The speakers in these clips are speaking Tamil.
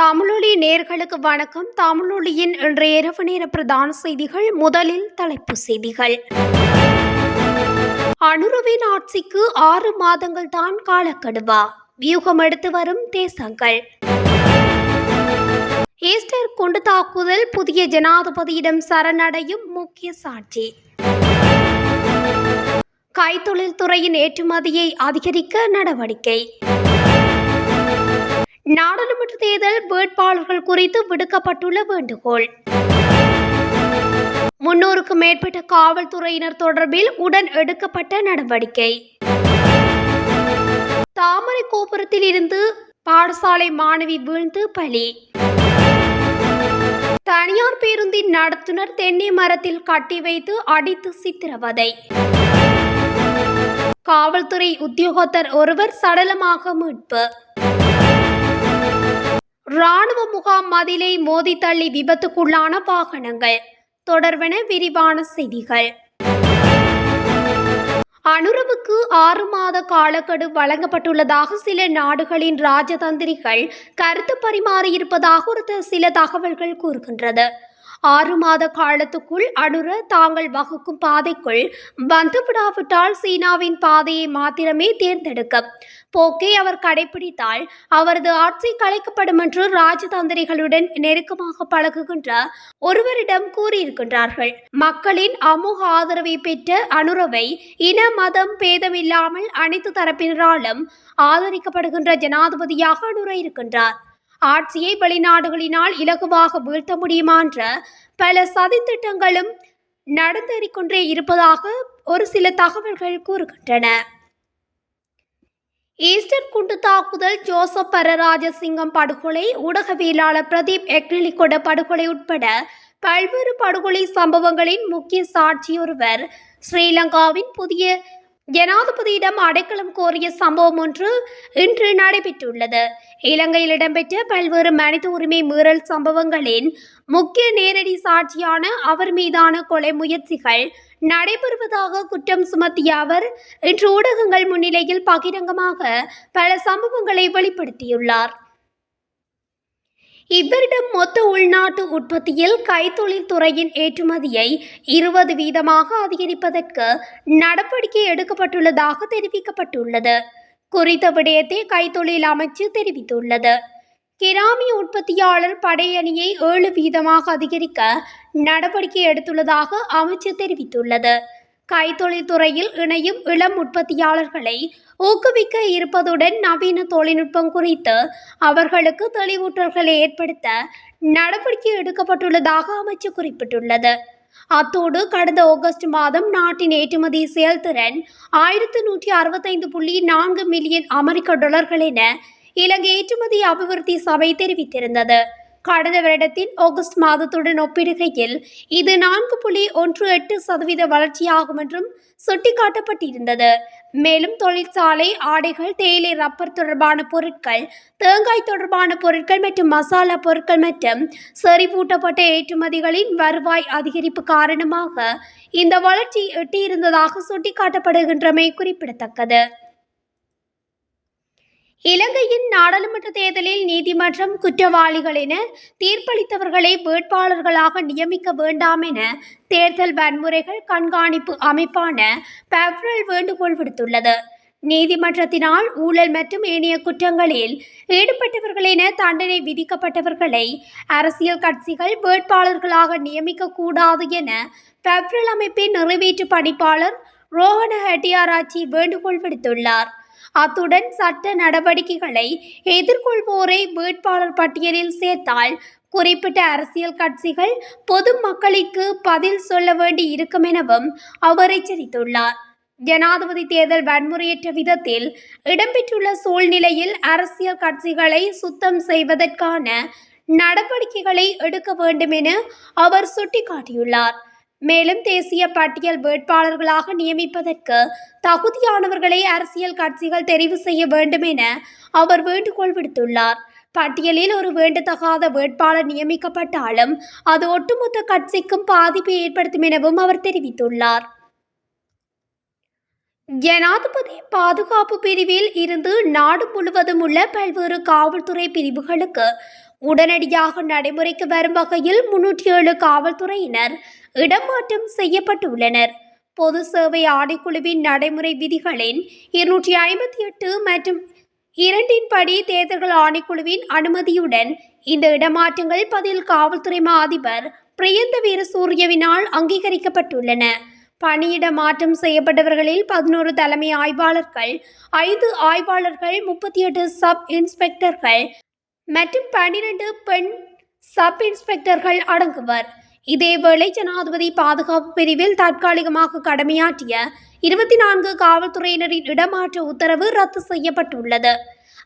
தமிழொலி நேர்களுக்கு வணக்கம். தமிழொலியின் இன்றைய இரவு நேர பிரதான செய்திகள். முதலில் தலைப்பு செய்திகள். அனுரவின் ஆட்சிக்கு 6 மாதங்கள் தான் காலக்கெடுவா, வியூகம் எடுத்து வரும் தேசங்கள். ஈஸ்டர் குண்டு தாக்குதல், புதிய ஜனாதிபதியிடம் சரணடையும் முக்கிய சாட்சி. கைத்தொழில் துறையின் ஏற்றுமதியை அதிகரிக்க நடவடிக்கை. நாடாளுமன்ற தேர்தல் வேட்பாளர்கள் குறித்து விடுக்கப்பட்டுள்ள வேண்டுகோள். 300க்கும் மேற்பட்ட காவல்துறையினர் தொடர்பில் உடன் எடுக்கப்பட்ட நடவடிக்கை. தாமரை கோபுரத்தில் இருந்து பாடசாலை மாணவி வீழ்ந்து பலி. தனியார் பேருந்தின் நடத்துனர் தென்னை மரத்தில் கட்டி வைத்து அடித்து சித்திரவதை. காவல்துறை உத்தியோகத்தர் ஒருவர் சடலமாக மீட்பு. ராணுவ முகாம் மதிலை மோதி தள்ளி விபத்துக்குள்ளான வாகனங்கள் தொடர்பென விரிவான செய்திகள். அனுரவுக்கு 6 மாத காலக்கெடு வழங்கப்பட்டுள்ளதாக சில நாடுகளின் ராஜதந்திரிகள் கருத்து பரிமாறியிருப்பதாக ஒரு சில தகவல்கள் கூறுகின்றது. 6 மாத காலத்துக்குள் அனுர தாங்கள் வகுக்கும் பாதைக்குள் வந்துவிடாவிட்டால் சீனாவின் பாதையை மாத்திரமே தேர்ந்தெடுக்க போக்கை அவர் கடைபிடித்தால் அவரது ஆட்சி கலைக்கப்படும் என்று ராஜதந்திரிகளுடன் நெருக்கமாக பழகுகின்ற ஒருவரிடம் கூறியிருக்கின்றார்கள். மக்களின் அமோக ஆதரவை பெற்ற அனுரவை இன மதம் பேதமில்லாமல் அனைத்து தரப்பினராலும் ஆதரிக்கப்படுகின்ற ஜனாதிபதியாக அனுர இருக்கின்றார். ஆட்சியை வெளிநாடுகளினால் இலகுவாக வீழ்த்த முடியுமா என்ற பல சதித்திட்டங்களும் நடந்தேறிக்கொண்டே இருப்பதாக ஒரு சில தகவல்கள் கூறுகின்றன. ஈஸ்டர் குண்டு தாக்குதல், ஜோசப் பரராஜசிங்கம் படுகொலை, ஊடகவியலாளர் பிரதீப் எக்னலிகொட படுகொலை உட்பட பல்வேறு படுகொலை சம்பவங்களின் முக்கிய சாட்சியொருவர் ஸ்ரீலங்காவின் புதிய ஜனாதிபதியிடம் அடைக்கலம் கோரிய சம்பவம் ஒன்று இன்று நடைபெற்றுள்ளது. இலங்கையில் இடம்பெற்ற பல்வேறு மனித உரிமை மீறல் சம்பவங்களின் முக்கிய நேரடி சாட்சியான அவர் மீதான கொலை முயற்சிகள் நடைபெறுவதாக குற்றம் சுமத்திய அவர் இன்று ஊடகங்கள் முன்னிலையில் பகிரங்கமாக பல சம்பவங்களை வெளிப்படுத்தியுள்ளார். இவ்வருடம் மொத்த உள்நாட்டு உற்பத்தியில் கைத்தொழில் துறையின் ஏற்றுமதியை 20% அதிகரிப்பதற்கு நடவடிக்கை எடுக்கப்பட்டுள்ளதாக தெரிவிக்கப்பட்டுள்ளது. குறித்த விடயத்தை கைத்தொழில் அமைச்சு தெரிவித்துள்ளது. கிராமிய உற்பத்தியாளர் படையணியை 7% அதிகரிக்க நடவடிக்கை எடுத்துள்ளதாக அமைச்சு தெரிவித்துள்ளது. கைத்தொழில் துறையில் இணையும் இளம் உற்பத்தியாளர்களை ஊக்குவிக்க இருப்பதுடன் நவீன தொழில்நுட்பம் குறித்து அவர்களுக்கு தெளிவூட்டல்களை ஏற்படுத்த நடவடிக்கை எடுக்கப்பட்டுள்ளதாக அமைச்சு குறிப்பிட்டுள்ளது. அத்தோடு கடந்த ஆகஸ்ட் மாதம் நாட்டின் ஏற்றுமதி செயல்திறன் 1165.4 மில்லியன் அமெரிக்க டாலர்கள் என இலங்கை ஏற்றுமதி அபிவிருத்தி சபை தெரிவித்திருந்தது. கடந்த வருடத்தின் ஆகஸ்ட் மாதத்துடன் ஒப்பிடுகையில் இது 4.18% வளர்ச்சியாகும் என்றும் சுட்டிக்காட்டப்பட்டிருந்தது. மேலும் தொழிற்சாலை, ஆடைகள், தேயிலை, ரப்பர் தொடர்பான பொருட்கள், தேங்காய் தொடர்பான பொருட்கள் மற்றும் மசாலா பொருட்கள் மற்றும் செறிவூட்டப்பட்ட ஏற்றுமதிகளின் வருவாய் அதிகரிப்பு காரணமாக இந்த வளர்ச்சி எட்டியிருந்ததாக சுட்டிக்காட்டப்படுகின்றமை குறிப்பிடத்தக்கது. இலங்கையின் நாடாளுமன்ற தேர்தலில் நீதிமன்றம் குற்றவாளிகள் என தீர்ப்பளித்தவர்களை வேட்பாளர்களாக நியமிக்க வேண்டாம் என தேர்தல் வன்முறைகள் கண்காணிப்பு அமைப்பான பெப்ரல் வேண்டுகோள் விடுத்துள்ளது. நீதிமன்றத்தினால் ஊழல் மற்றும் ஏனைய குற்றங்களில் ஈடுபட்டவர்கள் என தண்டனை விதிக்கப்பட்டவர்களை அரசியல் கட்சிகள் வேட்பாளர்களாக நியமிக்க கூடாது என பெப்ரல் அமைப்பின் நிறைவேற்று பணிப்பாளர் ரோஹன ஹெட்டியாராச்சி வேண்டுகோள் விடுத்துள்ளார். அத்துடன் சட்ட நடவடிக்கைகளை எதிர்கொள்வோரை வேட்பாளர் பட்டியலில் சேர்த்தால் குறிப்பிட்ட அரசியல் கட்சிகள் பொது மக்களுக்கு பதில் சொல்ல வேண்டி இருக்கும் எனவும் அவர் எச்சரித்துள்ளார். ஜனாதிபதி தேர்தல் வன்முறையற்ற விதத்தில் இடம்பெற்றுள்ள சூழ்நிலையில் அரசியல் கட்சிகளை சுத்தம் செய்வதற்கான நடவடிக்கைகளை எடுக்க வேண்டும் என அவர் சுட்டிக்காட்டியுள்ளார். மேலும் தேசிய பட்டியல் வேட்பாளர்களாக நியமிப்பதற்கு தகுதியானவர்களை அரசியல் கட்சிகள் தெரிவு செய்ய வேண்டும் என அவர் வேண்டுகோள் விடுத்துள்ளார். பட்டியலில் ஒரு வேண்டத்தகாத வேட்பாளர் நியமிக்கப்பட்டாலும் அது ஒட்டுமொத்த கட்சிக்கும் பாதிப்பை ஏற்படுத்தும் எனவும் அவர் தெரிவித்துள்ளார். ஜனாதிபதி பாதுகாப்பு பிரிவில் இருந்து நாடு முழுவதும் உள்ள பல்வேறு காவல்துறை பிரிவுகளுக்கு உடனடியாக நடைமுறைக்கு வரும் வகையில் 307 காவல்துறையினர் இடமாற்றம் செய்யப்பட்டுள்ளனர். பொது சேவை ஆணைக்குழுவின் நடைமுறை விதிகளின் 258 மற்றும் 2 படி தேர்தல்கள் ஆணைக்குழுவின் அனுமதியுடன் இந்த இடமாற்றங்கள் பதில் காவல்துறை மா அதிபர் பிரியந்த வீரசூரியவினால் அங்கீகரிக்கப்பட்டுள்ளன. பணியிட மாற்றம் செய்யப்பட்டவர்களில் 11 தலைமை ஆய்வாளர்கள், 5 ஆய்வாளர்கள், 38 சப் இன்ஸ்பெக்டர்கள் மற்றும் 12 பெண் சப் இன்ஸ்பெக்டர்கள் அடங்குவர். இதேவேளை ஜனாதிபதி பாதுகாப்பு பிரிவில் தற்காலிகமாக கடமையாற்றிய 24 காவல்துறையினரின் இடமாற்ற உத்தரவு ரத்து செய்யப்பட்டுள்ளது.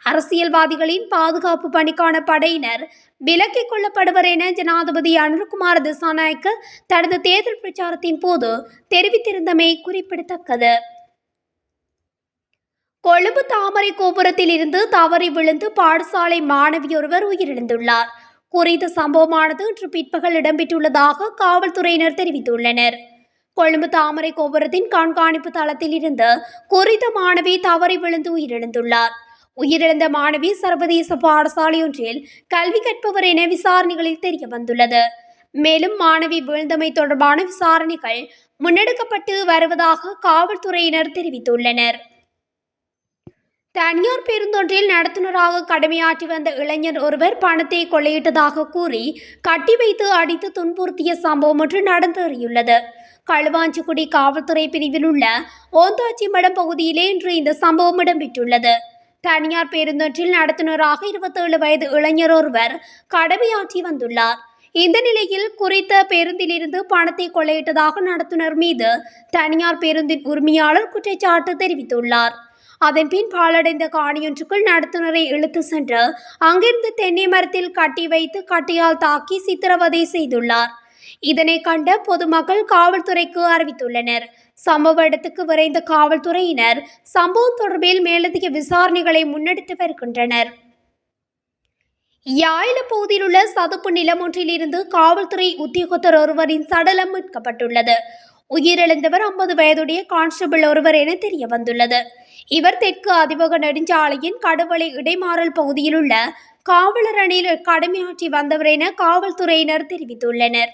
அரசியல்வாதிகளின் பாதுகாப்பு பணிக்கான படையினர் விலக்கிக் கொள்ளப்படுவர் என ஜனாதிபதி அனுரகுமார திசாநாயக்க தனது தேர்தல் பிரச்சாரத்தின் போது தெரிவித்திருந்தமை குறிப்பிடத்தக்கது. கொழும்பு தாமரை கோபுரத்தில் இருந்து தவறி விழுந்து பாடசாலை மாணவியொருவர் உயிரிழந்துள்ளார். குறித்த சம்பவமானது இன்று பிற்பகல் இடம்பெற்றுள்ளதாக காவல்துறையினர் தெரிவித்துள்ளனர். கொழும்பு தாமரை கோபுரத்தின் கண்காணிப்பு தளத்தில் இருந்து குறித்த மாணவி தவறி விழுந்து உயிரிழந்துள்ளார். உயிரிழந்த மாணவி சர்வதேச பாடசாலையொன்றில் கல்வி கற்பவர் என விசாரணைகளில் தெரிய வந்துள்ளது. மேலும் மாணவி வீழ்ந்தமை தொடர்பான விசாரணைகள் முன்னெடுக்கப்பட்டு வருவதாக காவல்துறையினர் தெரிவித்துள்ளனர். தனியார் பேருந்தொன்றில் நடத்துனராக கடமையாற்றி வந்த இளைஞர் ஒருவர் பணத்தை கொள்ளையிட்டதாக கூறி கட்டி வைத்து அடித்து துன்புறுத்திய சம்பவம் ஒன்று நடந்தேறியுள்ளது. களுவாஞ்சிக்குடி காவல்துறை பிரிவில் உள்ள ஓந்தாச்சி மடம் பகுதியிலே இன்று இந்த சம்பவம் இடம்பெற்றுள்ளது. தனியார் பேருந்தொன்றில் நடத்துனராக 27 வயது இளைஞர் ஒருவர் கடமையாற்றி வந்துள்ளார். இந்த நிலையில் குறித்த பேருந்திலிருந்து பணத்தை கொள்ளையிட்டதாக நடத்துனர் மீது தனியார் பேருந்தின் உரிமையாளர் குற்றச்சாட்டு தெரிவித்துள்ளார். அதன்பின் பாலடைந்த காணியொன்றுக்குள் நடத்துனரை இழுத்து சென்று அங்கிருந்து தென்னை மரத்தில் கட்டி வைத்து கட்டியால் தாக்கி சித்திரவதை செய்துள்ளார். இதனை கண்ட பொதுமக்கள் காவல்துறைக்கு அறிவித்துள்ளனர். சம்பவ இடத்துக்கு விரைந்த காவல்துறையினர் சம்பவம் தொடர்பில் மேலதிக விசாரணைகளை முன்னெடுத்து வருகின்றனர். யாயில பகுதியில் உள்ள சதுப்பு நிலம் ஒன்றில் இருந்து காவல்துறை உத்தியோகத்தர் ஒருவரின் சடலம் மீட்கப்பட்டுள்ளது. உயிரிழந்தவர் 50 வயதுடைய கான்ஸ்டபிள் ஒருவர் என தெரிய வந்துள்ளது. இவர் தெற்கு அதிவக நெடுஞ்சாலையின் கடுவளை இடைமாறல் பகுதியில் உள்ள காவலர் அணியில் கடமையாற்றி வந்தவர் என காவல்துறையினர் தெரிவித்துள்ளனர்.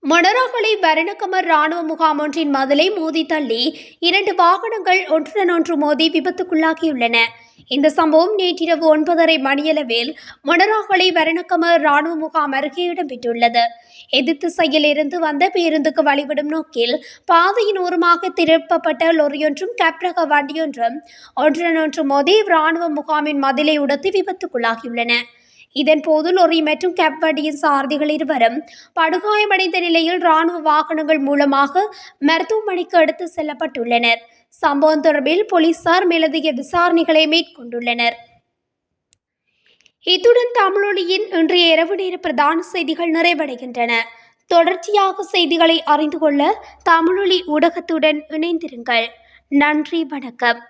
மொனராகலை வரணகமர் இராணுவ முகாம் ஒன்றின் மதிலை மோதி தள்ளி 2 வாகனங்கள் ஒன்றுடன் ஒன்று மோதி விபத்துக்குள்ளாகியுள்ளன. இந்த சம்பவம் நேற்றிரவு 9:30 மணியளவில் மொனராகலை வரணகமர் இராணுவ முகாம் அருகே இடம்பெற்றுள்ளது. எதிர்த்திசையில் இருந்து வந்த பேருந்துக்கு வழிவிடும் நோக்கில் பாதையின் ஓரமாக திருப்பப்பட்ட லொரியொன்றும் கேப்ரக வண்டியொன்றும் ஒன்றுடன் ஒன்று மோதி இராணுவ முகாமின் மதிலை உடைத்து விபத்துக்குள்ளாகியுள்ளன. இதன்போது லொரி மற்றும் கேப் வண்டியின் சாரதிகள் இருவரும் படுகாயமடைந்த நிலையில் இராணுவ வாகனங்கள் மூலமாக மருத்துவமனைக்கு எடுத்து செல்லப்பட்டுள்ளனர். சம்பவம் தொடர்பில் போலீசார் மேலதிக விசாரணைகளை மேற்கொண்டுள்ளனர். இத்துடன் தமிழொலியின் இன்றைய இரவு நேர பிரதான செய்திகள் நிறைவடைகின்றன. தொடர்ச்சியாக செய்திகளை அறிந்து கொள்ள தமிழொலி ஊடகத்துடன் இணைந்திருங்கள். நன்றி, வணக்கம்.